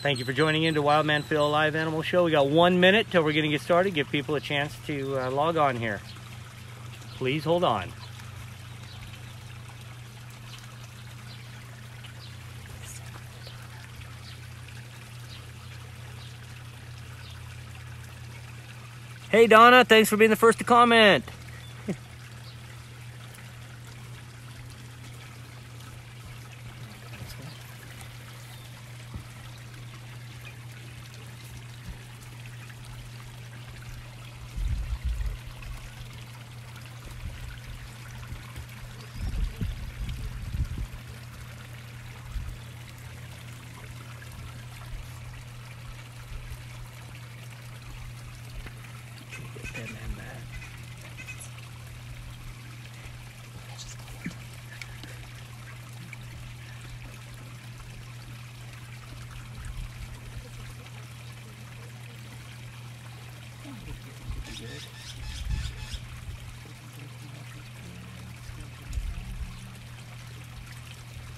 Thank you for joining into Wildman Phil Live Animal Show. We got 1 minute till we're going to get started. Give people a chance to log on here. Please hold on. Hey Donna, thanks for being the first to comment.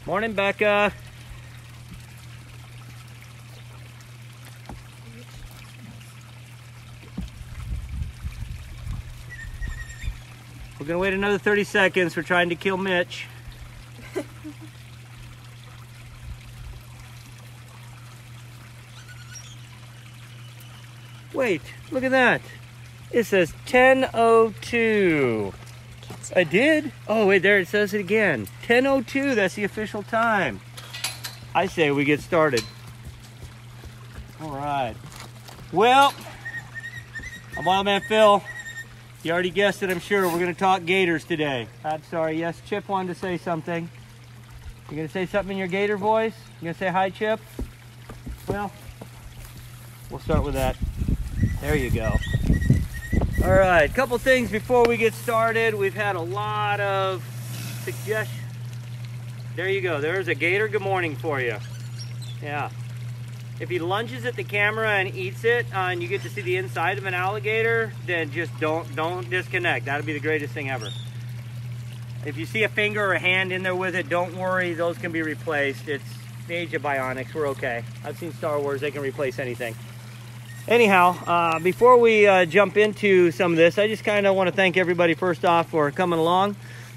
Morning, Becca. We're gonna wait another 30 seconds. We're trying to kill Mitch. Wait, look at that. It says 10:02. I did? Oh, wait, there it says it again. 10:02, that's the official time. I say we get started. All right. Well, I'm Wildman Phil. You already guessed it, I'm sure. We're going to talk gators today. I'm sorry. Yes, Chip wanted to say something. You going to say something in your gator voice? You going to say hi, Chip? Well, we'll start with that. There you go. All right, couple things before we get started. We've had a lot of suggestions. There you go. There's a gator good morning for you. Yeah. If he lunges at the camera and eats it, and you get to see the inside of an alligator, then just don't disconnect. That'll be the greatest thing ever. If you see a finger or a hand in there with it, don't worry. Those can be replaced. It's the age of bionics. We're okay. I've seen Star Wars. They can replace anything. Anyhow, before we jump into some of this, I just kind of want to thank everybody first off for coming along.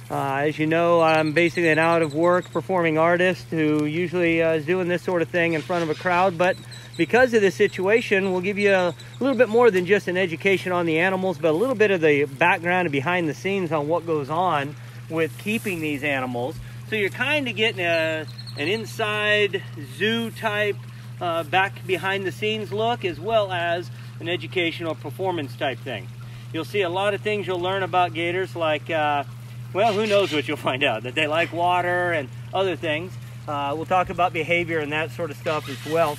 As you know, I'm basically an out-of-work performing artist who usually is doing this sort of thing in front of a crowd, but because of this situation, we'll give you a little bit more than just an education on the animals, but a little bit of the background and behind the scenes on what goes on with keeping these animals. So you're kind of getting an inside zoo type back behind the scenes look, as well as an educational performance type thing. You'll see a lot of things you'll learn about gators, like, well, who knows what you'll find out, that they like water and other things. We'll talk about behavior and that sort of stuff as well.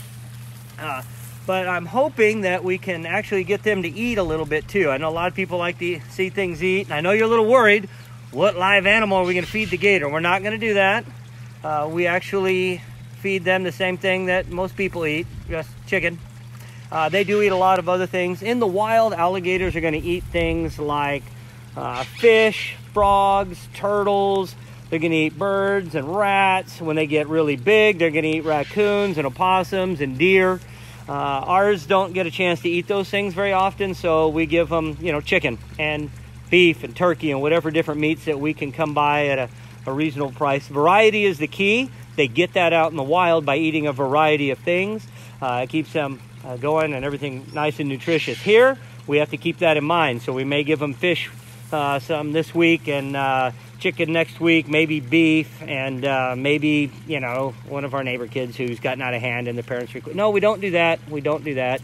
But I'm hoping that we can actually get them to eat a little bit too. I know a lot of people like to see things eat, and I know you're a little worried, what live animal are we going to feed the gator? We're not going to do that. We actually feed them the same thing that most people eat, just chicken. They do eat a lot of other things. In the wild, alligators are going to eat things like fish, frogs, turtles. They're going to eat birds and rats. When they get really big, they're going to eat raccoons and opossums and deer. Ours don't get a chance to eat those things very often, so we give them, you know, chicken and beef and turkey and whatever different meats that we can come by at a reasonable price. Variety is the key. They get that out in the wild by eating a variety of things. It keeps them going and everything nice and nutritious. Here, we have to keep that in mind. So we may give them fish some this week and chicken next week, maybe beef, and maybe, you know, one of our neighbor kids who's gotten out of hand and the parents request. No, we don't do that. We don't do that.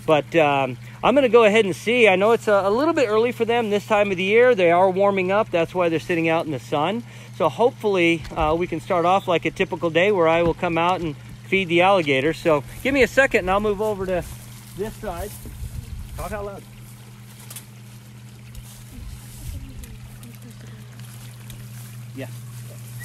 But I'm going to go ahead and see. I know it's a little bit early for them this time of the year. They are warming up. That's why they're sitting out in the sun. So hopefully we can start off like a typical day where I will come out and feed the alligators. So give me a second and I'll move over to this side. Talk out loud. Yeah.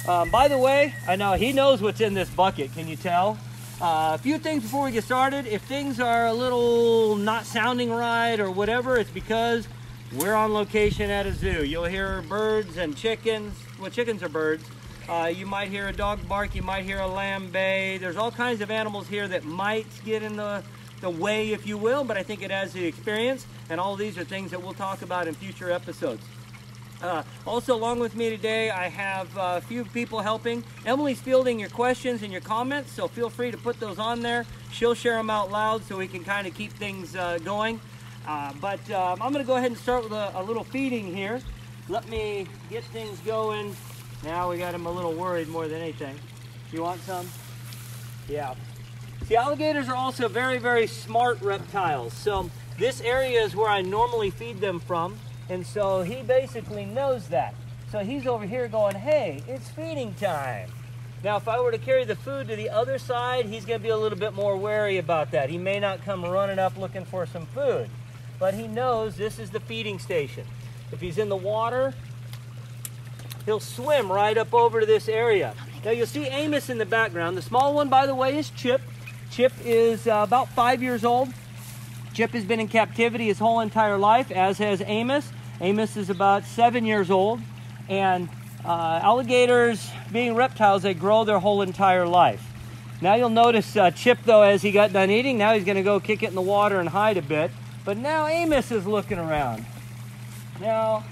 By the way, I know he knows what's in this bucket. Can you tell? A few things before we get started. If things are a little not sounding right or whatever, it's because we're on location at a zoo. You'll hear birds and chickens. Well, chickens are birds. You might hear a dog bark, you might hear a lamb bay. There's all kinds of animals here that might get in the way, if you will, but I think it adds to the experience, and all of these are things that we'll talk about in future episodes. Also, along with me today, I have a few people helping. Emily's fielding your questions and your comments, so feel free to put those on there. She'll share them out loud so we can kind of keep things going. I'm going to go ahead and start with a little feeding here. Let me get things going. Now we got him a little worried more than anything. You want some? Yeah. See, alligators are also very, very smart reptiles. So this area is where I normally feed them from. And so he basically knows that. So he's over here going, hey, it's feeding time. Now, if I were to carry the food to the other side, he's going to be a little bit more wary about that. He may not come running up looking for some food. But he knows this is the feeding station. If he's in the water, he'll swim right up over to this area. Now, you'll see Amos in the background. The small one, by the way, is Chip. Chip is about 5 years old. Chip has been in captivity his whole entire life, as has Amos. Amos is about 7 years old. And alligators, being reptiles, they grow their whole entire life. Now you'll notice Chip, though, as he got done eating, now he's going to go kick it in the water and hide a bit. But now Amos is looking around. Now,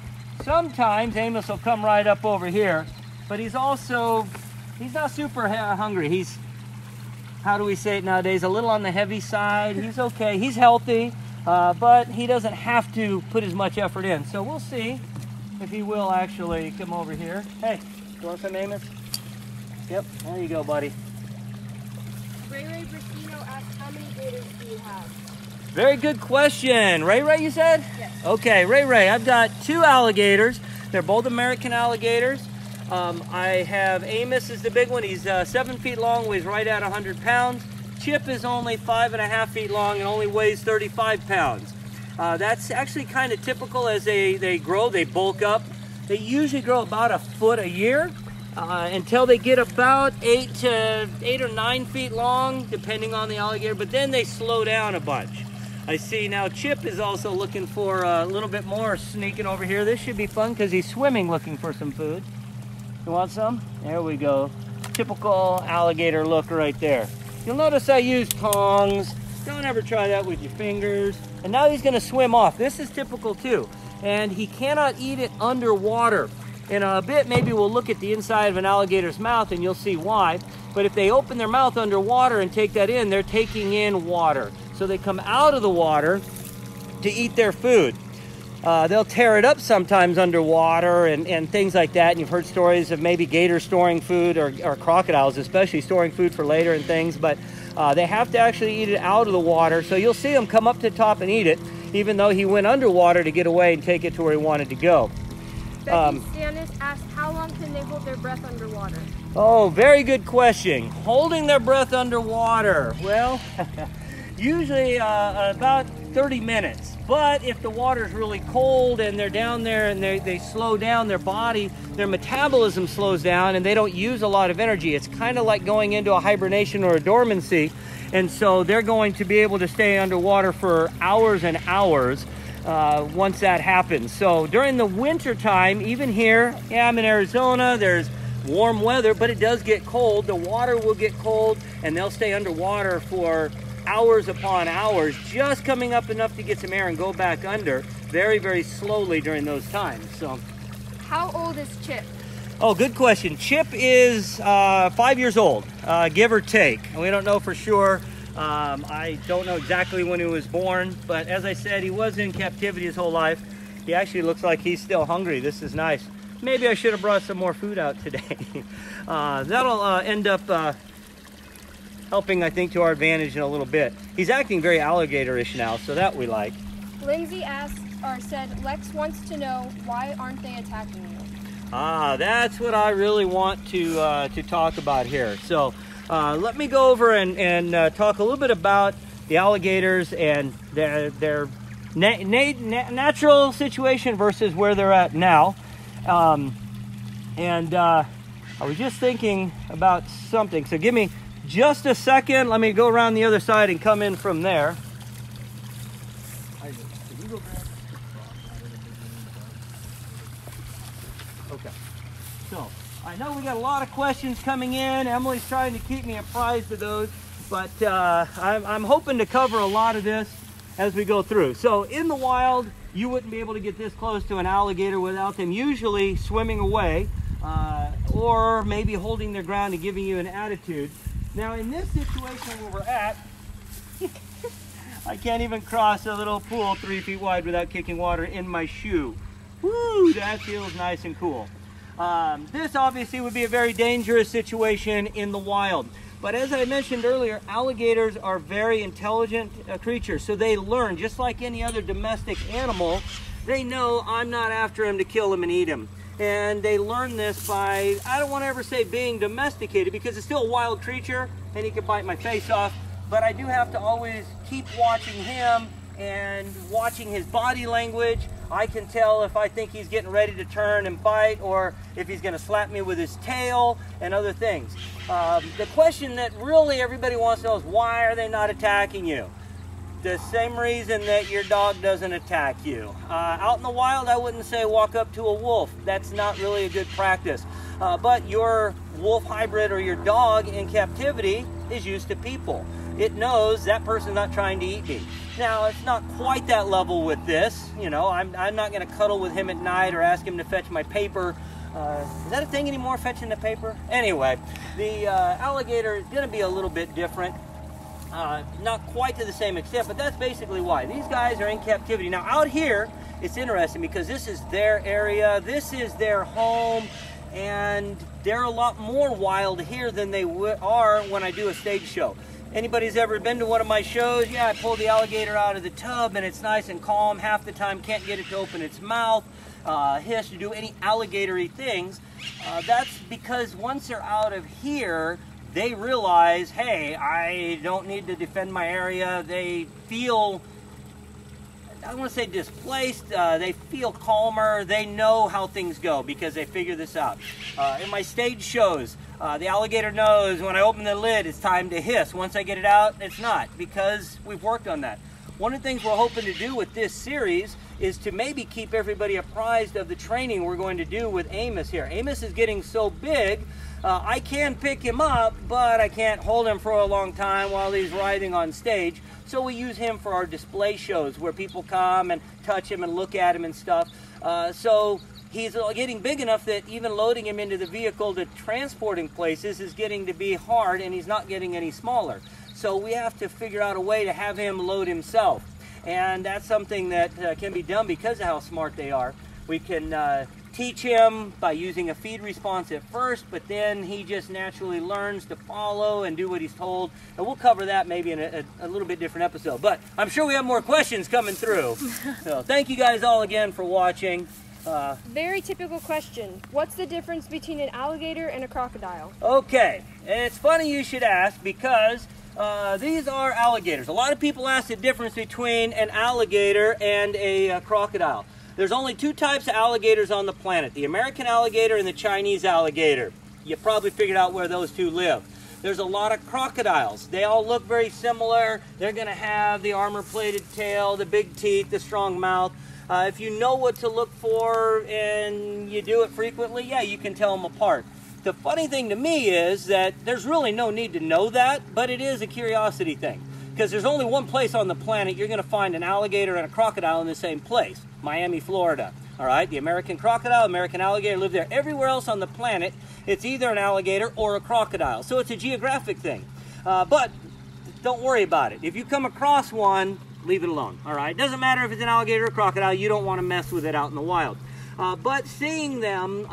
sometimes Amos will come right up over here, but he's not super hungry. He's, how do we say it nowadays, a little on the heavy side. He's okay, he's healthy, but he doesn't have to put as much effort in. So we'll see if he will actually come over here. Hey, you want some, Amos? Yep, there you go, buddy. Ray Brasino asked, how many gators do you have? Very good question. Ray, you said? Yes. Okay, Ray, I've got 2 alligators. They're both American alligators. I have Amos is the big one. He's 7 feet long, weighs right at 100 pounds. Chip is only 5.5 feet long and only weighs 35 pounds. That's actually kind of typical as they grow. They bulk up. They usually grow about a foot a year until they get about 8 or 9 feet long, depending on the alligator, but then they slow down a bunch. I see now Chip is also looking for a little bit more, sneaking over here. This should be fun because he's swimming looking for some food. You want some? There we go. Typical alligator look right there. You'll notice I use tongs. Don't ever try that with your fingers. And now he's going to swim off. This is typical too. And he cannot eat it underwater. In a bit, maybe we'll look at the inside of an alligator's mouth and you'll see why. But if they open their mouth underwater and take that in, they're taking in water. So they come out of the water to eat their food. They'll tear it up sometimes underwater and things like that. And you've heard stories of maybe gators storing food or crocodiles especially storing food for later and things. But they have to actually eat it out of the water. So you'll see them come up to the top and eat it, even though he went underwater to get away and take it to where he wanted to go. Becky Stannis asked, how long can they hold their breath underwater? Oh, very good question. Holding their breath underwater. Well, usually about 30 minutes. But if the water's really cold and they're down there and they slow down their body, their metabolism slows down and they don't use a lot of energy. It's kind of like going into a hibernation or a dormancy. And so they're going to be able to stay underwater for hours and hours once that happens. So during the winter time, even here, yeah, I'm in Arizona, there's warm weather, but it does get cold. The water will get cold and they'll stay underwater for hours upon hours, just coming up enough to get some air and go back under very, very slowly during those times. So, how old is Chip? Oh, good question. Chip is 5 years old, give or take. We don't know for sure. I don't know exactly when he was born, but as I said, he was in captivity his whole life. He actually looks like he's still hungry. This is nice. Maybe I should have brought some more food out today. That'll end up helping, I think, to our advantage in a little bit. He's acting very alligator-ish now, so that we like. Lindsay asked, or said, Lex wants to know, why aren't they attacking you? That's what I really want to talk about here. So let me go over and talk a little bit about the alligators and their natural situation versus where they're at now. I was just thinking about something, so give me just a second. Let me go around the other side and come in from there. Okay. So I know we got a lot of questions coming in. Emily's trying to keep me apprised of those, but I'm hoping to cover a lot of this as we go through. So in the wild, you wouldn't be able to get this close to an alligator without them usually swimming away or maybe holding their ground and giving you an attitude. Now in this situation where we're at, I can't even cross a little pool 3 feet wide without kicking water in my shoe. Woo, that feels nice and cool. This obviously would be a very dangerous situation in the wild. But as I mentioned earlier, alligators are very intelligent creatures. So they learn, just like any other domestic animal, they know I'm not after him to kill him and eat him. And they learn this by, I don't want to ever say being domesticated, because it's still a wild creature and he could bite my face off. But I do have to always keep watching him and watching his body language. I can tell if I think he's getting ready to turn and bite, or if he's going to slap me with his tail and other things. The question that really everybody wants to know is, why are they not attacking you? The same reason that your dog doesn't attack you. Out in the wild, I wouldn't say walk up to a wolf. That's not really a good practice. But your wolf hybrid or your dog in captivity is used to people. It knows that person's not trying to eat me. Now, it's not quite that level with this. You know, I'm not going to cuddle with him at night or ask him to fetch my paper. Is that a thing anymore, fetching the paper? Anyway, the alligator is going to be a little bit different. Not quite to the same extent, but that's basically why. These guys are in captivity. Now, out here, it's interesting because this is their area. This is their home. And they're a lot more wild here than they are when I do a stage show. Anybody's ever been to one of my shows? Yeah, I pull the alligator out of the tub and it's nice and calm. Half the time can't get it to open its mouth, hiss, to do any alligator-y things. That's because once they're out of here, they realize, hey, I don't need to defend my area. They feel, I don't want to say displaced, they feel calmer. They know how things go because they figure this out. In my stage shows, the alligator knows when I open the lid, it's time to hiss. Once I get it out, it's not, because we've worked on that. One of the things we're hoping to do with this series is to maybe keep everybody apprised of the training we're going to do with Amos here. Amos is getting so big, I can pick him up, but I can't hold him for a long time while he's riding on stage. So we use him for our display shows where people come and touch him and look at him and stuff. So he's getting big enough that even loading him into the vehicle to transporting places is getting to be hard, and he's not getting any smaller. So we have to figure out a way to have him load himself. And that's something that can be done because of how smart they are. We can teach him by using a feed response at first, but then he just naturally learns to follow and do what he's told. And we'll cover that maybe in a little bit different episode. But I'm sure we have more questions coming through. So thank you guys all again for watching. Very typical question. What's the difference between an alligator and a crocodile? Okay, and it's funny you should ask because these are alligators. A lot of people ask the difference between an alligator and a crocodile. There's only two types of alligators on the planet, the American alligator and the Chinese alligator. You probably figured out where those two live. There's a lot of crocodiles. They all look very similar. They're going to have the armor-plated tail, the big teeth, the strong mouth. If you know what to look for and you do it frequently, yeah, you can tell them apart. The funny thing to me is that there's really no need to know that, but it is a curiosity thing. Because there's only one place on the planet you're going to find an alligator and a crocodile in the same place, Miami, Florida. All right, the American crocodile, American alligator live there. Everywhere else on the planet, it's either an alligator or a crocodile. So it's a geographic thing. But don't worry about it. If you come across one, leave it alone. All right, doesn't matter if it's an alligator or a crocodile. You don't want to mess with it out in the wild. But seeing them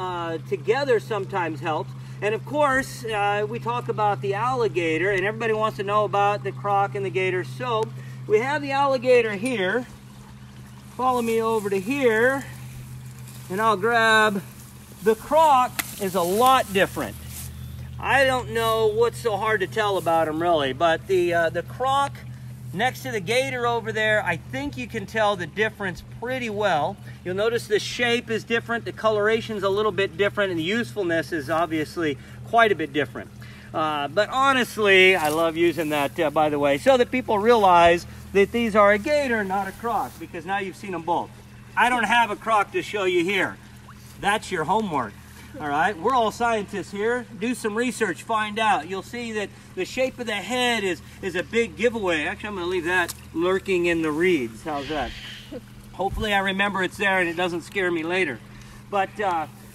together sometimes helps. And of course, we talk about the alligator, and everybody wants to know about the croc and the gator. So we have the alligator here. Follow me over to here, and I'll grab the croc. Is a lot different. I don't know what's so hard to tell about him really, but the croc next to the gator over there, I think you can tell the difference pretty well. You'll notice the shape is different, the coloration's a little bit different, and the usefulness is obviously quite a bit different. But honestly, I love using that, by the way, so that people realize that these are a gator, not a croc, because now you've seen them both. I don't have a croc to show you here. That's your homework. All right, we're all scientists here. Do some research, find out. You'll see that the shape of the head is a big giveaway. Actually, I'm going to leave that lurking in the reeds. How's that? Hopefully I remember it's there and it doesn't scare me later. But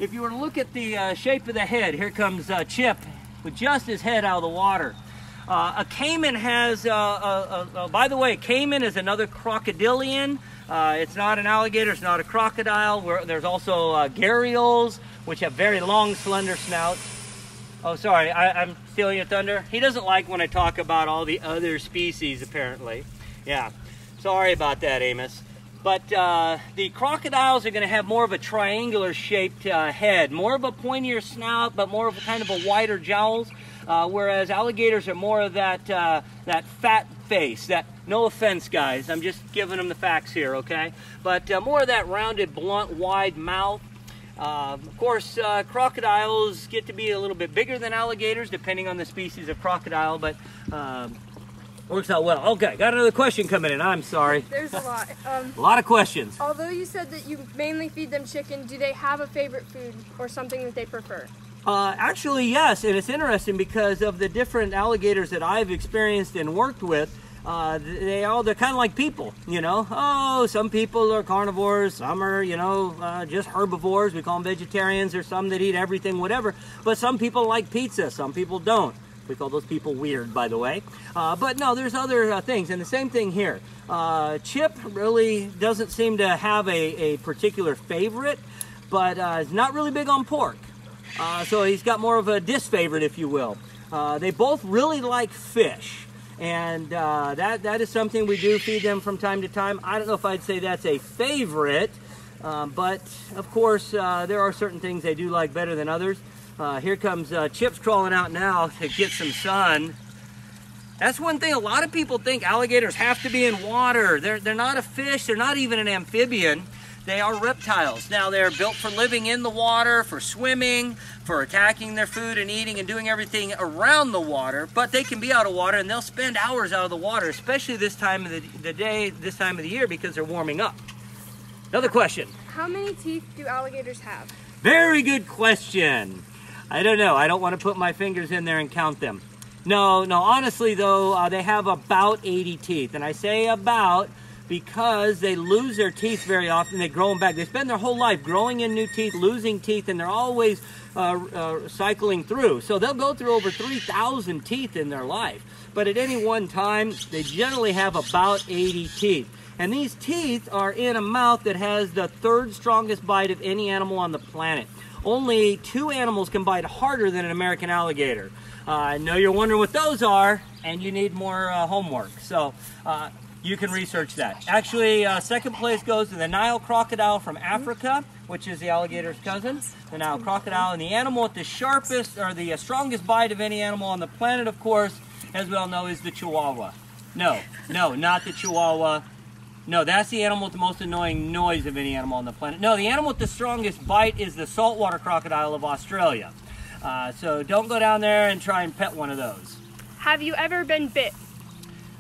if you were to look at the shape of the head, here comes Chip with just his head out of the water. A caiman has, by the way, a caiman is another crocodilian. It's not an alligator, it's not a crocodile. There's also gharials, which have very long, slender snouts. Oh, sorry, I'm stealing your thunder. He doesn't like when I talk about all the other species, apparently. Yeah, sorry about that, Amos. But the crocodiles are going to have more of a triangular shaped head, more of a pointier snout, but more of a kind of a wider jowls. Whereas alligators are more of that that fat face. That, no offense, guys, I'm just giving them the facts here, okay? But more of that rounded, blunt, wide mouth. Of course, crocodiles get to be a little bit bigger than alligators, depending on the species of crocodile, but works out well. Okay, got another question coming in. I'm sorry. There's a lot. A lot of questions. Although you said that you mainly feed them chicken, do they have a favorite food or something that they prefer? Actually, yes, and it's interesting because of the different alligators that I've experienced and worked with. They're kind of like people, you know. Oh, some people are carnivores, some are, you know, just herbivores. We call them vegetarians. There's some that eat everything, whatever. But some people like pizza, some people don't. We call those people weird, by the way. But no, there's other things, and the same thing here. Chip really doesn't seem to have a particular favorite, but is not really big on pork. So he's got more of a disfavorite, if you will. They both really like fish, and that is something we do feed them from time to time. I don't know if I'd say that's a favorite, but of course there are certain things they do like better than others. Here comes Chip's crawling out now to get some sun. That's one thing, a lot of people think alligators have to be in water. They're not a fish, they're not even an amphibian. They are reptiles. Now, they're built for living in the water, for swimming, for attacking their food and eating and doing everything around the water, but they can be out of water and they'll spend hours out of the water, especially this time of the day, this time of the year, because they're warming up. Another question. How many teeth do alligators have? Very good question. I don't know. I don't want to put my fingers in there and count them. No, honestly though, they have about 80 teeth. And I say about because they lose their teeth very often. They grow them back. They spend their whole life growing in new teeth, losing teeth, and they're always cycling through. So they'll go through over 3,000 teeth in their life. But at any one time, they generally have about 80 teeth. And these teeth are in a mouth that has the third strongest bite of any animal on the planet. Only 2 animals can bite harder than an American alligator. I know you're wondering what those are, and you need more homework. So you can research that. Actually, second place goes to the Nile crocodile from Africa, which is the alligator's cousin, the Nile crocodile. And the animal with the sharpest, or the strongest bite of any animal on the planet, of course, as we all know, is the Chihuahua. No, not the Chihuahua. No, that's the animal with the most annoying noise of any animal on the planet. No, the animal with the strongest bite is the saltwater crocodile of Australia. So don't go down there and try and pet one of those. Have you ever been bit?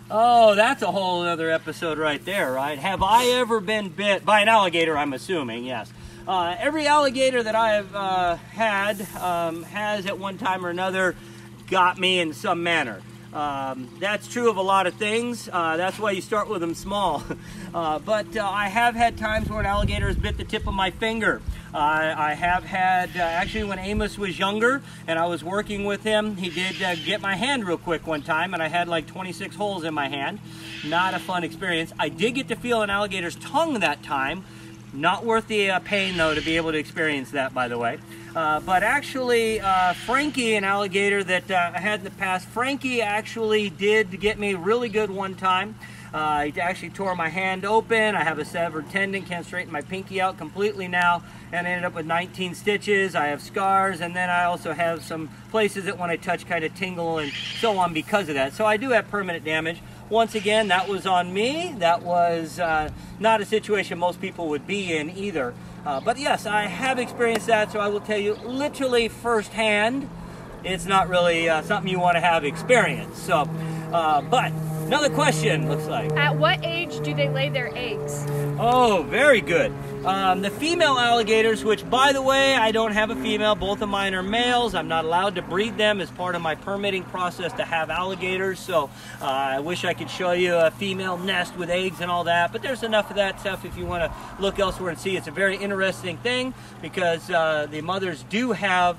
Oh, that's a whole other episode right there, right? Have I ever been bit by an alligator, I'm assuming, yes. Every alligator that I have had has at one time or another got me in some manner. That's true of a lot of things. That's why you start with them small. But I have had times where an alligator has bit the tip of my finger. I have had, actually when Amos was younger and I was working with him, he did get my hand real quick one time, and I had like 26 holes in my hand. Not a fun experience. I did get to feel an alligator's tongue that time. Not worth the pain, though, to be able to experience that, by the way. But actually, Frankie, an alligator that I had in the past, Frankie actually did get me really good one time. He actually tore my hand open. I have a severed tendon, can't straighten my pinky out completely now, and I ended up with 19 stitches. I have scars, and then I also have some places that when I touch kind of tingle and so on because of that. So I do have permanent damage. Once again, that was on me. That was not a situation most people would be in either. But yes, I have experienced that, so I will tell you literally firsthand, it's not really something you want to have experienced. So, but another question, looks like. At what age age do they lay their eggs? Oh, very good. The female alligators, which, by the way, I don't have a female. Both of mine are males. I'm not allowed to breed them as part of my permitting process to have alligators. So I wish I could show you a female nest with eggs and all that. But there's enough of that stuff if you want to look elsewhere and see. It's a very interesting thing because the mothers do have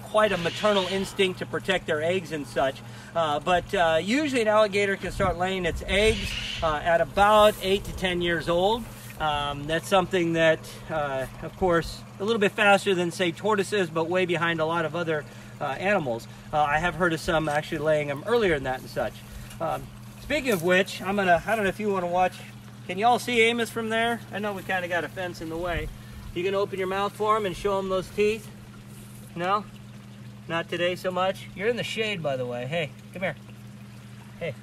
quite a maternal instinct to protect their eggs and such. But usually an alligator can start laying its eggs at about 8 to 10 years old. That's something that, of course, a little bit faster than, say, tortoises, but way behind a lot of other animals. I have heard of some actually laying them earlier than that and such. Speaking of which, I don't know if you want to watch. Can you all see Amos from there? I know we kind of got a fence in the way. You gonna open your mouth for him and show him those teeth? No? Not today so much? You're in the shade, by the way. Hey, come here. Hey.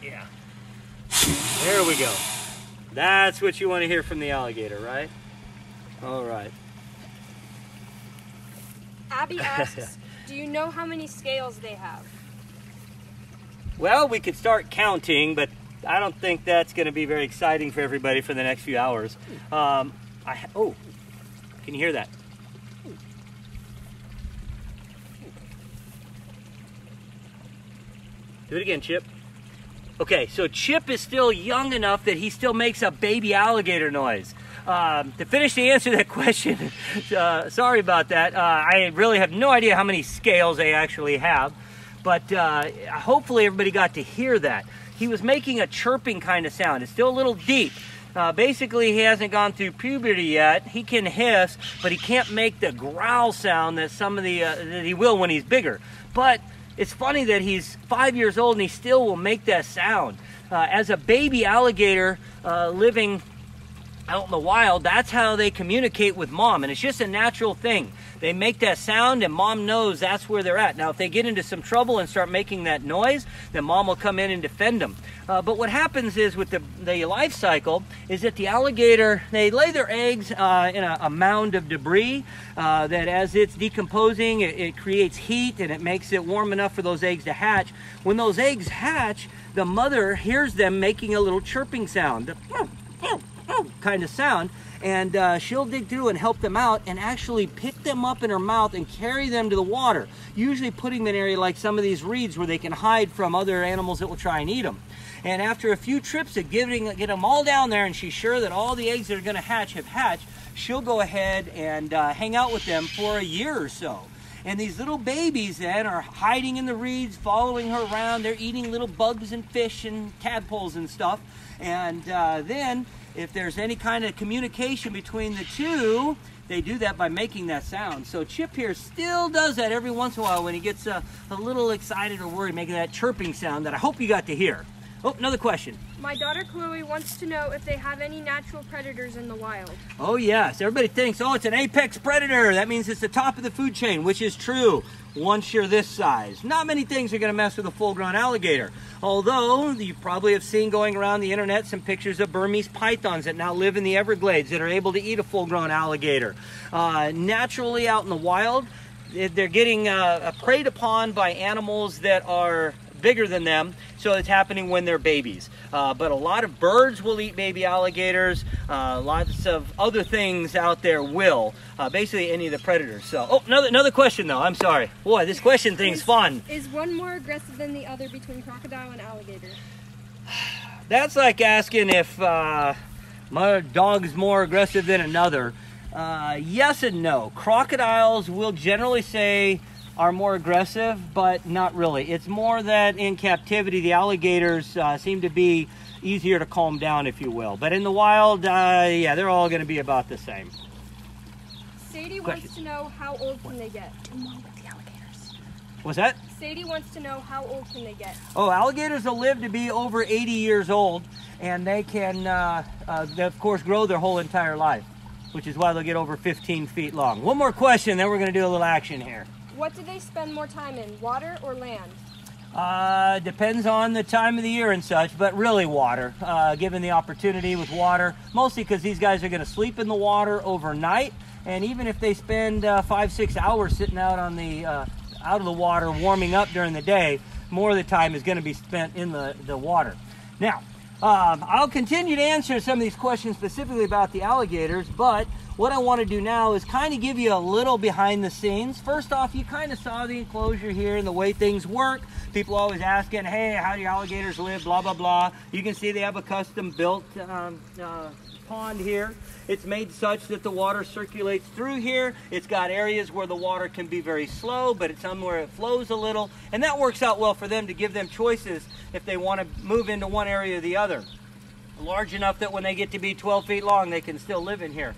Yeah. There we go. That's what you want to hear from the alligator, right? All right. Abby asks, do you know how many scales they have? Well, we could start counting, but I don't think that's going to be very exciting for everybody for the next few hours. Oh, can you hear that? Do it again, Chip. Okay, so Chip is still young enough that he still makes a baby alligator noise. To finish the answer to that question, sorry about that. I really have no idea how many scales they actually have, but hopefully everybody got to hear that. He was making a chirping kind of sound. It's still a little deep. Basically, he hasn't gone through puberty yet. He can hiss, but he can't make the growl sound that that he will when he's bigger. But it's funny that he's 5 years old and he still will make that sound. As a baby alligator living out in the wild, that's how they communicate with mom, and it's just a natural thing. They make that sound and mom knows that's where they're at. Now, if they get into some trouble and start making that noise, then mom will come in and defend them. But what happens is with the life cycle is that the alligator, they lay their eggs in a mound of debris that as it's decomposing, it creates heat and it makes it warm enough for those eggs to hatch. When those eggs hatch, the mother hears them making a little chirping sound, kind of sound, and she'll dig through and help them out and actually pick them up in her mouth and carry them to the water, usually putting them in an area like some of these reeds where they can hide from other animals that will try and eat them. And after a few trips of get them all down there and she's sure that all the eggs that are going to hatch have hatched, she'll go ahead and hang out with them for a year or so. And these little babies then are hiding in the reeds, following her around. They're eating little bugs and fish and tadpoles and stuff. And then if there's any kind of communication between the two, they do that by making that sound. So Chip here still does that every once in a while when he gets a little excited or worried, making that chirping sound that I hope you got to hear. Oh, another question. My daughter Chloe wants to know if they have any natural predators in the wild. Oh yes, everybody thinks, oh, it's an apex predator. That means it's the top of the food chain, which is true once you're this size. Not many things are going to mess with a full-grown alligator. Although you probably have seen going around the internet some pictures of Burmese pythons that now live in the Everglades that are able to eat a full-grown alligator. Naturally out in the wild, they're getting preyed upon by animals that are bigger than them, so it's happening when they're babies. But a lot of birds will eat baby alligators. Lots of other things out there will. Basically any of the predators. So, oh, another question though. I'm sorry. Boy, this question thing's fun. Is one more aggressive than the other between crocodile and alligator? That's like asking if my dog's more aggressive than another. Yes and no. Crocodiles will generally say are more aggressive, but not really. It's more that in captivity, the alligators seem to be easier to calm down, if you will. But in the wild, yeah, they're all going to be about the same. Sadie wants to know how old can they get? What's that? Sadie wants to know how old can they get? Oh, alligators will live to be over 80 years old, and they can, they of course, grow their whole entire life, which is why they'll get over 15 feet long. One more question, then we're going to do a little action here. What do they spend more time in, water or land? Depends on the time of the year and such, but really water, given the opportunity with water, mostly because these guys are going to sleep in the water overnight, and even if they spend 5-6 hours sitting out on the out of the water warming up during the day, more of the time is going to be spent in the water. Now, I'll continue to answer some of these questions specifically about the alligators, but what I want to do now is kind of give you a little behind the scenes. First off, you kind of saw the enclosure here and the way things work. People always asking, hey, how do alligators live, blah, blah, blah. You can see they have a custom built pond here. It's made such that the water circulates through here. It's got areas where the water can be very slow, but it's somewhere it flows a little. And that works out well for them to give them choices if they want to move into one area or the other. Large enough that when they get to be 12 feet long, they can still live in here.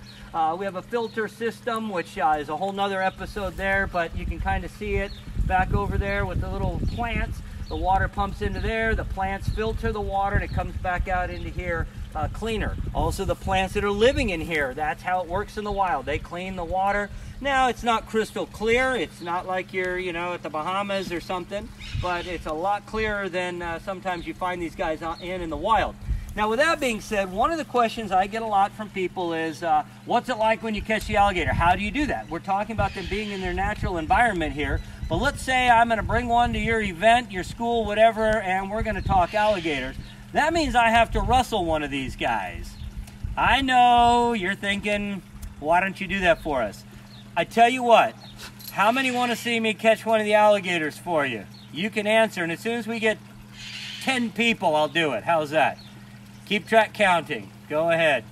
We have a filter system, which is a whole nother episode there, but you can kind of see it back over there with the little plants. The water pumps into there, the plants filter the water, and it comes back out into here cleaner. Also, the plants that are living in here, that's how it works in the wild. They clean the water. Now, it's not crystal clear. It's not like you're, you know, at the Bahamas or something, but it's a lot clearer than sometimes you find these guys in the wild. Now, with that being said, one of the questions I get a lot from people is, what's it like when you catch the alligator? How do you do that? We're talking about them being in their natural environment here, but let's say I'm going to bring one to your event, your school, whatever, and we're going to talk alligators. That means I have to rustle one of these guys. I know you're thinking, why don't you do that for us? I tell you what, how many want to see me catch one of the alligators for you? You can answer, and as soon as we get 10 people, I'll do it. How's that? Keep track counting. Go ahead.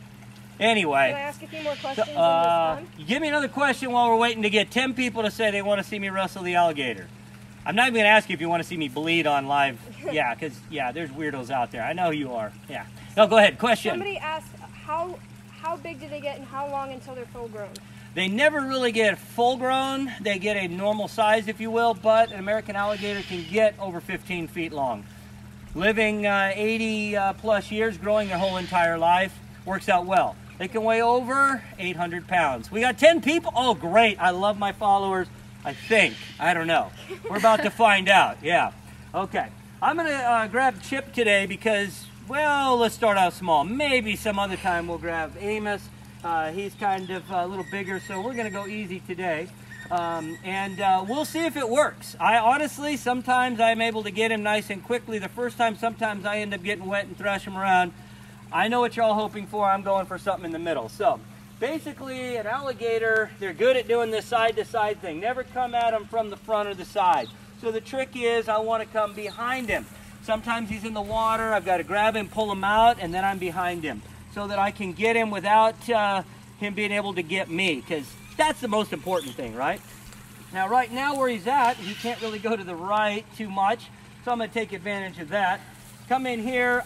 Anyway. Can I ask a few more questions in this time? Give me another question while we're waiting to get 10 people to say they want to see me wrestle the alligator. I'm not even going to ask you if you want to see me bleed on live. Yeah, because, yeah, there's weirdos out there. I know you are. Yeah. No, go ahead. Question. Somebody asked, how big do they get and how long until they're full grown? They never really get full grown. They get a normal size, if you will, but an American alligator can get over 15 feet long. Living 80 plus years, growing their whole entire life, works out well. They can weigh over 800 pounds. We got 10 people. Oh, great. I love my followers. I think. I don't know. We're about to find out. Yeah. Okay. I'm going to grab Chip today because, well, let's start out small. Maybe some other time we'll grab Amos. He's kind of a little bigger, so we're going to go easy today. We'll see if it works. I honestly, sometimes I'm able to get him nice and quickly. The first time, sometimes I end up getting wet and thrash him around. I know what you're all hoping for. I'm going for something in the middle. So, basically, an alligator, they're good at doing this side-to-side thing. Never come at him from the front or the side. So the trick is I want to come behind him. Sometimes he's in the water. I've got to grab him, pull him out, and then I'm behind him so that I can get him without him being able to get me, because that's the most important thing, right? Now, right now where he's at, he can't really go to the right too much, so I'm going to take advantage of that. Come in here.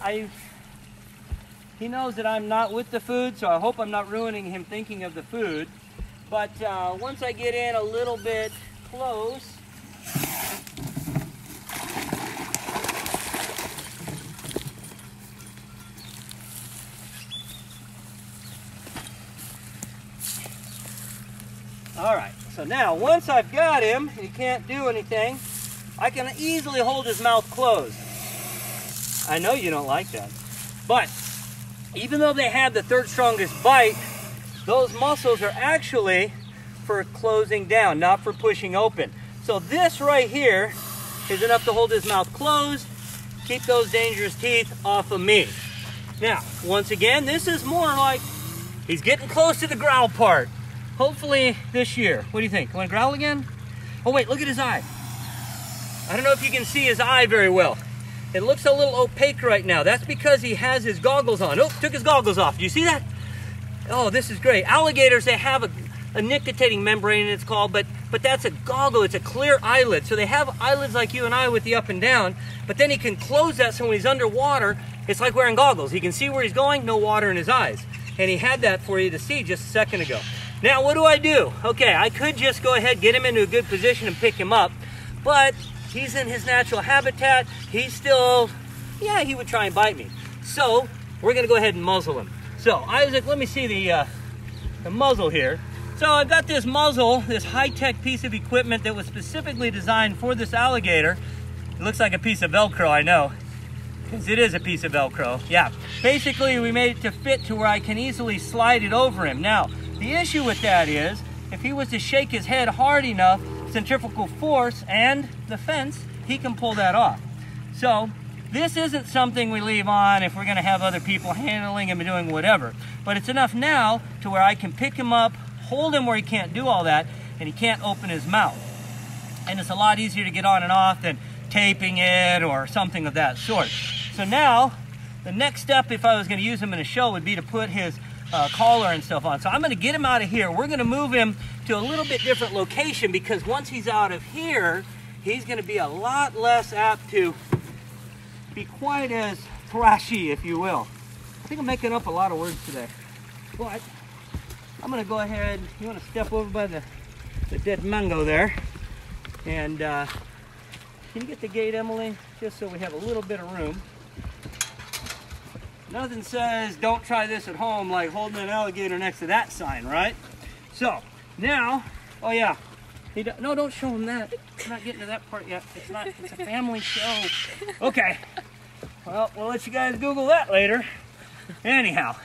He knows that I'm not with the food, so I hope I'm not ruining him thinking of the food. But once I get in a little bit close, all right, so now once I've got him, he can't do anything, I can easily hold his mouth closed. I know you don't like that, but even though they have the third strongest bite, those muscles are actually for closing down, not for pushing open. So this right here is enough to hold his mouth closed, keep those dangerous teeth off of me. Now, once again, this is more like he's getting close to the growl part. Hopefully this year. What do you think? Want to growl again? Oh wait, look at his eye. I don't know if you can see his eye very well. It looks a little opaque right now. That's because he has his goggles on. Oh, took his goggles off. Do you see that? Oh, this is great. Alligators, they have a nictitating membrane, it's called, but that's a goggle. It's a clear eyelid. So they have eyelids like you and I with the up and down, but then he can close that so when he's underwater, it's like wearing goggles. He can see where he's going, no water in his eyes. And he had that for you to see just a second ago. Now, what do? Okay, I could just go ahead, get him into a good position and pick him up, but he's in his natural habitat. He's still, yeah, he would try and bite me. So we're gonna go ahead and muzzle him. So Isaac, let me see the muzzle here. So I've got this muzzle, this high-tech piece of equipment that was specifically designed for this alligator. It looks like a piece of Velcro, I know, because it is a piece of Velcro. Yeah, basically we made it to fit to where I can easily slide it over him. Now, the issue with that is, if he was to shake his head hard enough, centrifugal force and the fence, he can pull that off. So This isn't something we leave on if we're gonna have other people handling him and doing whatever. But it's enough now to where I can pick him up, hold him where he can't do all that, and he can't open his mouth. And it's a lot easier to get on and off than taping it or something of that sort. So now, the next step if I was gonna use him in a show would be to put his collar and stuff on. So I'm gonna get him out of here. We're gonna move him to a little bit different location because once he's out of here, he's gonna be a lot less apt to be quite as thrashy, if you will. I think I'm making up a lot of words today. But I'm gonna go ahead, you wanna step over by the dead mango there. And can you get the gate, Emily? Just so we have a little bit of room. Nothing says don't try this at home like holding an alligator next to that sign, right? So now, oh yeah, no, don't show him that. We're not getting to that part yet. It's a family show. Okay, well, we'll let you guys Google that later. Anyhow,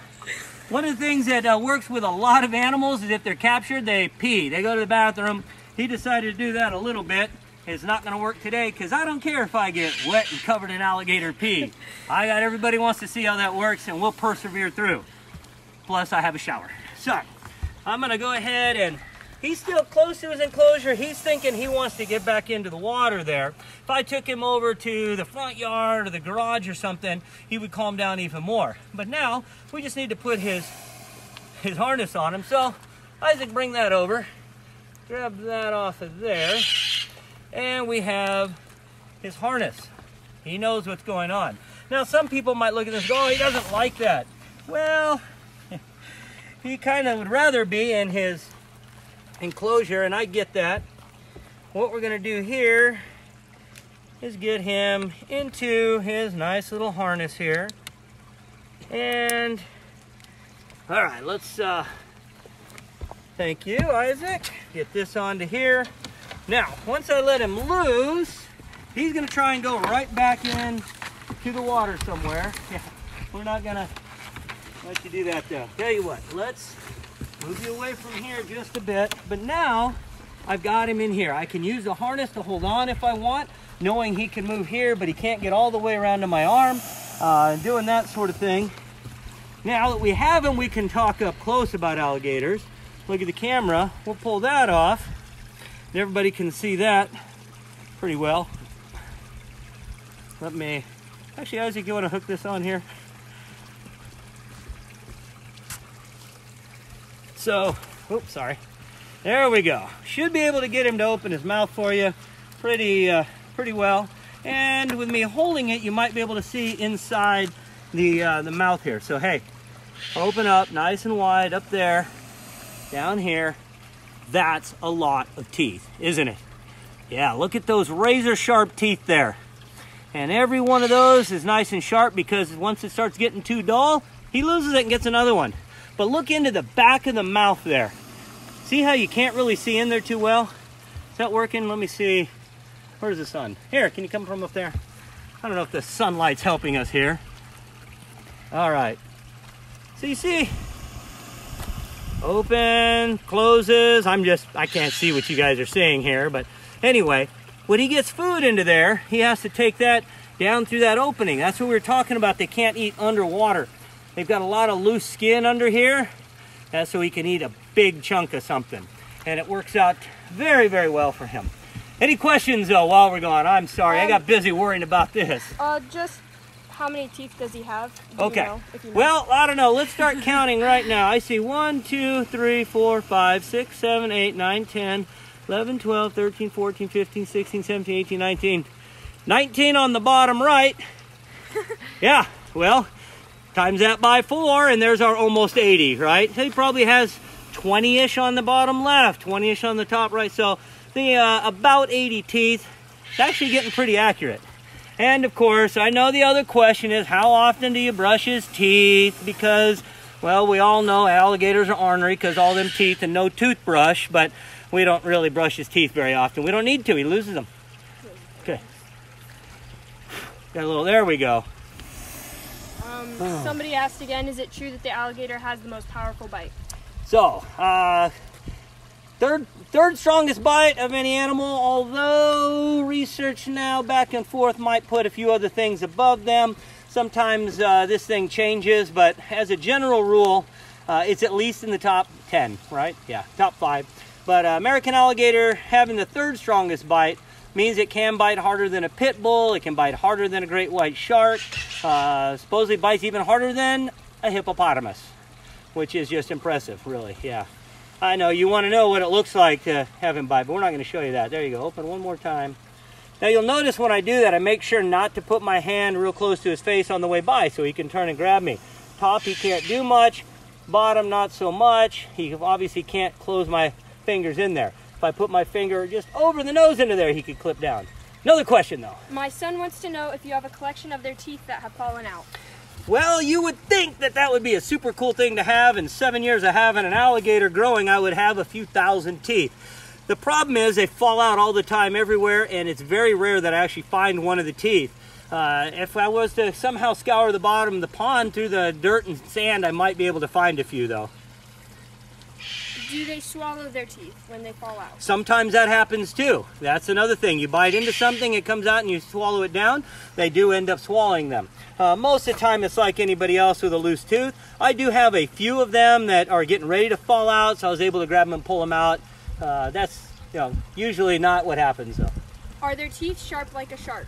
one of the things that works with a lot of animals is if they're captured, they pee. They go to the bathroom. He decided to do that a little bit. It's not going to work today because I don't care if I get wet and covered in alligator pee. Everybody wants to see how that works and we'll persevere through. Plus I have a shower. So I'm going to go ahead and he's still close to his enclosure. He's thinking he wants to get back into the water there. If I took him over to the front yard or the garage or something, he would calm down even more. But now we just need to put his harness on him. So Isaac, bring that over. Grab that off of there. And we have his harness. He knows what's going on. Now some people might look at this and go, oh, he doesn't like that. Well, he kind of would rather be in his enclosure, and I get that. What we're gonna do here is get him into his nice little harness here. And, all right, let's, thank you, Isaac. Get this onto here. Now, once I let him loose, he's gonna try and go right back in to the water somewhere. Yeah, we're not gonna let you do that though. Tell you what, let's move you away from here just a bit. But now, I've got him in here. I can use the harness to hold on if I want, knowing he can move here, but he can't get all the way around to my arm, doing that sort of thing. Now that we have him, we can talk up close about alligators. Look at the camera, we'll pull that off. Everybody can see that pretty well. Let me, actually Isaac, you want to hook this on here? So, oops, sorry. There we go. Should be able to get him to open his mouth for you pretty well. And with me holding it, you might be able to see inside the mouth here. So hey, open up nice and wide up there, down here. That's a lot of teeth, isn't it? Yeah, look at those razor sharp teeth there. And every one of those is nice and sharp because once it starts getting too dull, he loses it and gets another one. But look into the back of the mouth there. See how you can't really see in there too well? Is that working? Let me see. Where's the sun? Here, can you come from up there? I don't know if the sunlight's helping us here. All right. So you see, open, closes. I can't see what you guys are seeing here, but anyway, when he gets food into there, he has to take that down through that opening. That's what we were talking about. They can't eat underwater. They've got a lot of loose skin under here. That's so he can eat a big chunk of something. And it works out very, very well for him. Any questions though while we're going? I'm sorry, I got busy worrying about this. Just how many teeth does he have? Okay. You know, if you know? Well, I don't know. Let's start counting right now. I see 1, 2, 3, 4, 5, 6, 7, 8, 9, 10, 11, 12, 13, 14, 15, 16, 17, 18, 19. 19 on the bottom right. Yeah, well, times that by 4 and there's our almost 80, right? So he probably has 20-ish on the bottom left, 20-ish on the top right. So the about 80 teeth. It's actually getting pretty accurate. And of course, I know the other question is, how often do you brush his teeth? Because, well, we all know alligators are ornery because all them teeth and no toothbrush, but we don't really brush his teeth very often. We don't need to, he loses them. Okay. Got a little, there we go. Somebody asked again, is it true that the alligator has the most powerful bite? So, Third strongest bite of any animal, although research now back and forth might put a few other things above them. Sometimes this thing changes, but as a general rule, it's at least in the top 10, right? Yeah, top 5. But American alligator having the third strongest bite means it can bite harder than a pit bull. It can bite harder than a great white shark. Supposedly bites even harder than a hippopotamus, which is just impressive, really, yeah. I know you want to know what it looks like to have him bite, but we're not going to show you that. There you go. Open one more time. Now you'll notice when I do that, I make sure not to put my hand real close to his face on the way by so he can turn and grab me. Top, he can't do much. Bottom, not so much. He obviously can't close my fingers in there. If I put my finger just over the nose into there, he could clip down. Another question, though. My son wants to know if you have a collection of their teeth that have fallen out. Well, you would think that that would be a super cool thing to have. In 7 years of having an alligator growing, I would have a few thousand teeth. The problem is they fall out all the time everywhere, and it's very rare that I actually find one of the teeth. If I was to somehow scour the bottom of the pond through the dirt and sand, I might be able to find a few, though. Do they swallow their teeth when they fall out? Sometimes that happens too. That's another thing. You bite into something, it comes out and you swallow it down. They do end up swallowing them. Most of the time it's like anybody else with a loose tooth. I do have a few of them that are getting ready to fall out, so I was able to grab them and pull them out. That's usually not what happens though. Are their teeth sharp like a shark?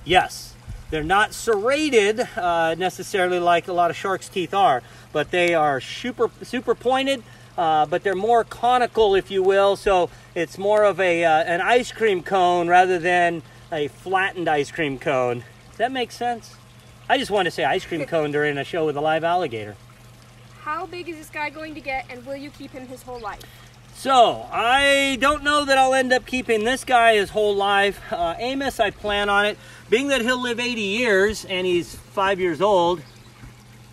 Yes. They're not serrated necessarily like a lot of sharks' teeth are, but they are super pointed. But they're more conical, if you will, so it's more of an ice cream cone rather than a flattened ice cream cone. Does that make sense? I just want to say ice cream cone during a show with a live alligator. How big is this guy going to get, and will you keep him his whole life? So, I don't know that I'll end up keeping this guy his whole life. Amos, I plan on it. Being that he'll live 80 years, and he's 5 years old,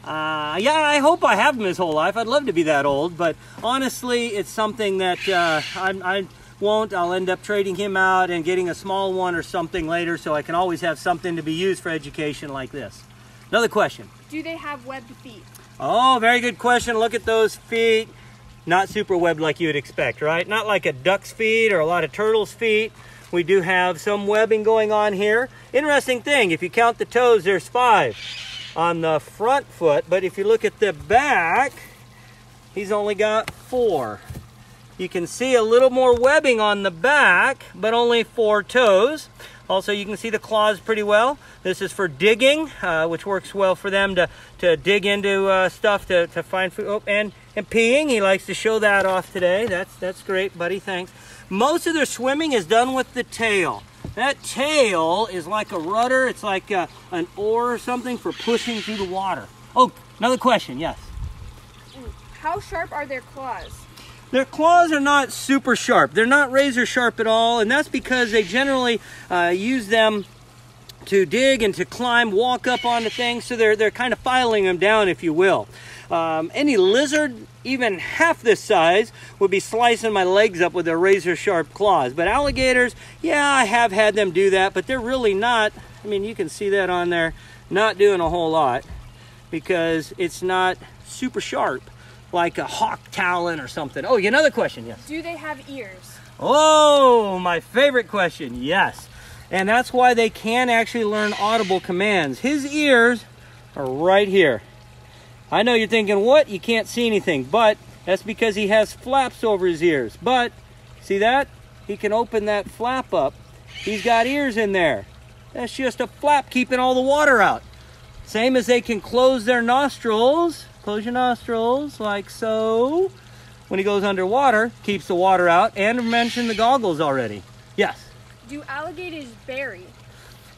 yeah, I hope I have him his whole life. I'd love to be that old, but honestly, it's something that I won't. I'll end up trading him out and getting a small one or something later, so I can always have something to be used for education like this. Another question. Do they have webbed feet? Oh, very good question. Look at those feet. Not super webbed like you would expect, right? Not like a duck's feet or a lot of turtles' feet. We do have some webbing going on here. Interesting thing, if you count the toes, there's 5 on the front foot, but if you look at the back, he's only got 4. You can see a little more webbing on the back, but only 4 toes. Also, you can see the claws pretty well. This is for digging, which works well for them to dig into stuff to find food. Oh, and peeing. He likes to show that off today. That's great, buddy. Thanks. Most of their swimming is done with the tail. That tail is like a rudder. It's like an oar or something for pushing through the water. Oh, another question. Yes. How sharp are their claws? Their claws are not super sharp. They're not razor sharp at all, and that's because they generally use them to dig and to climb, walk up onto things, so they're kind of filing them down, if you will. Any lizard, even half this size, would be slicing my legs up with their razor sharp claws. But alligators, yeah, I have had them do that, but they're really not, I mean, you can see that on there, not doing a whole lot because it's not super sharp like a hawk talon or something. Oh, another question, yes. Do they have ears? Oh, my favorite question, yes. And that's why they can actually learn audible commands. His ears are right here. I know you're thinking, what? You can't see anything, but that's because he has flaps over his ears. But, see that? He can open that flap up. He's got ears in there. That's just a flap keeping all the water out. Same as they can close their nostrils. Close your nostrils, like so. When he goes underwater, keeps the water out. And I mentioned the goggles already. Yes? Do alligators bury?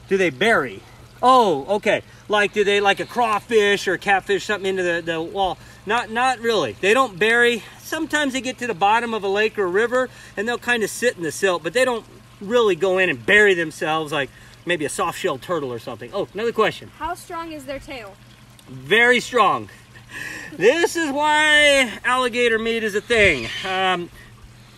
Do they bury? Oh, okay. Like, do they, like a crawfish or a catfish, something into the wall? Not really. They don't bury. Sometimes they get to the bottom of a lake or a river, and they'll kind of sit in the silt, but they don't really go in and bury themselves like maybe a soft-shelled turtle or something. Oh, another question. How strong is their tail? Very strong. This is why alligator meat is a thing.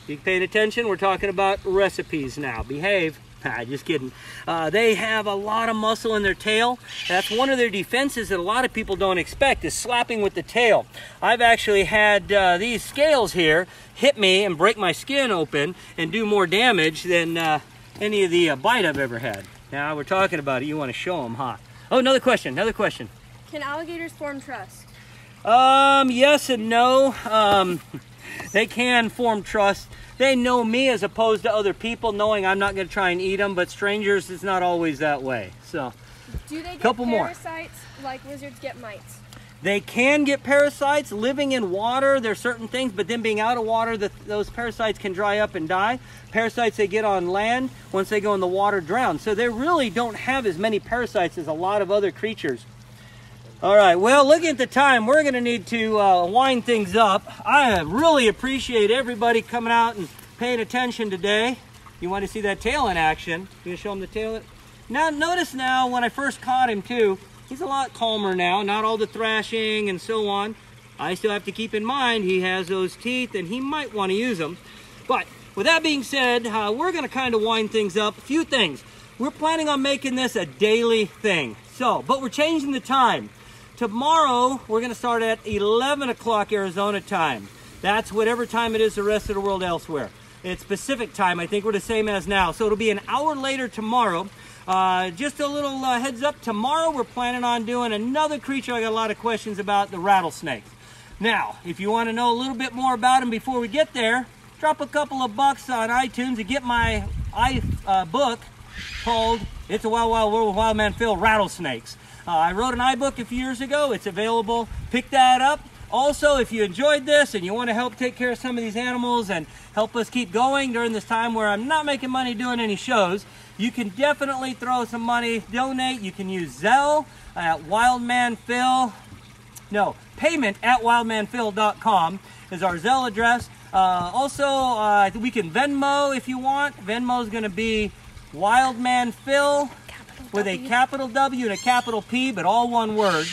You paying attention? We're talking about recipes now. Behave. Just kidding. They have a lot of muscle in their tail. That's one of their defenses that a lot of people don't expect, is slapping with the tail. I've actually had these scales here hit me and break my skin open and do more damage than any of the bite I've ever had. Now we're talking about it, you want to show them, huh? Oh, another question. Can alligators form trust? Yes and no. They can form trust. They know me as opposed to other people, knowing I'm not going to try and eat them, but strangers, it's not always that way. So, do they get couple parasites like lizards get mites? They can get parasites living in water. There's certain things, but then being out of water, those parasites can dry up and die. Parasites they get on land, once they go in the water, drown. So they really don't have as many parasites as a lot of other creatures. All right, well, looking at the time, we're going to need to wind things up. I really appreciate everybody coming out and paying attention today. You want to see that tail in action? You going to show them the tail? Now, notice now, when I first caught him, too, he's a lot calmer now. Not all the thrashing and so on. I still have to keep in mind he has those teeth, and he might want to use them. But with that being said, we're going to kind of wind things up. A few things. We're planning on making this a daily thing. But we're changing the time. Tomorrow, we're going to start at 11 o'clock Arizona time. That's whatever time it is the rest of the world elsewhere. It's Pacific time. I think we're the same as now. So it'll be an hour later tomorrow. Just a little heads up. Tomorrow, we're planning on doing another creature I got a lot of questions about, the rattlesnakes. Now, if you want to know a little bit more about them before we get there, drop a couple of bucks on iTunes and get my book called It's a Wild Wild World with Wildman Phil, Rattlesnakes. I wrote an iBook a few years ago. It's available. Pick that up. Also, if you enjoyed this and you want to help take care of some of these animals and help us keep going during this time where I'm not making money doing any shows, you can definitely throw some money, donate. You can use Zelle at payment at wildmanphil.com is our Zelle address. Also, we can Venmo if you want. Venmo is going to be Wildman Phil with a capital W and a capital P, but all one word.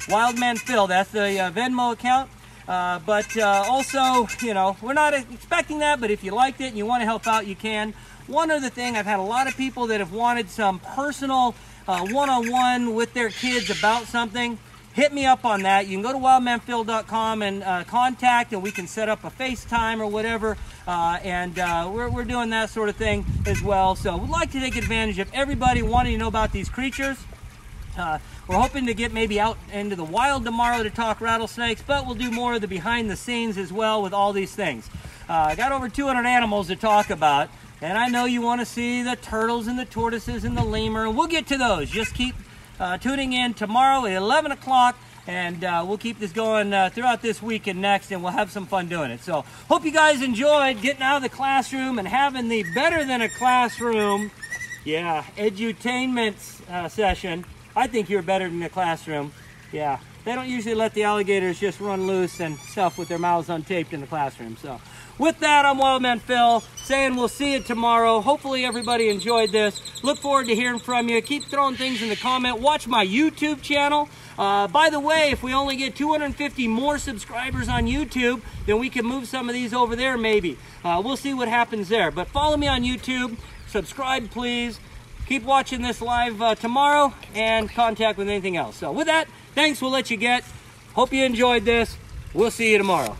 Wildman Phil, that's the Venmo account. Also, you know, we're not expecting that, but if you liked it and you want to help out, you can. One other thing, I've had a lot of people that have wanted some personal one-on-one with their kids about something. Hit me up on that. You can go to wildmanphil.com and contact, and we can set up a FaceTime or whatever. We're doing that sort of thing as well. So we'd like to take advantage of everybody wanting to know about these creatures. We're hoping to get maybe out into the wild tomorrow to talk rattlesnakes, but we'll do more of the behind the scenes as well with all these things. I got over 200 animals to talk about, and I know you want to see the turtles and the tortoises and the lemur, and we'll get to those. Just keep tuning in tomorrow at 11 o'clock, and we'll keep this going throughout this week and next, and we'll have some fun doing it. So hope you guys enjoyed getting out of the classroom and having the better than a classroom, edutainment session. I think you're better than the classroom. Yeah, they don't usually let the alligators just run loose and stuff with their mouths untaped in the classroom. So with that, I'm Wildman Phil saying we'll see you tomorrow. Hopefully everybody enjoyed this. Look forward to hearing from you. Keep throwing things in the comment. Watch my YouTube channel. By the way, if we only get 250 more subscribers on YouTube, then we can move some of these over there maybe. We'll see what happens there. But follow me on YouTube. Subscribe, please. Keep watching this live tomorrow and contact with anything else. So with that, thanks. We'll let you get. Hope you enjoyed this. We'll see you tomorrow.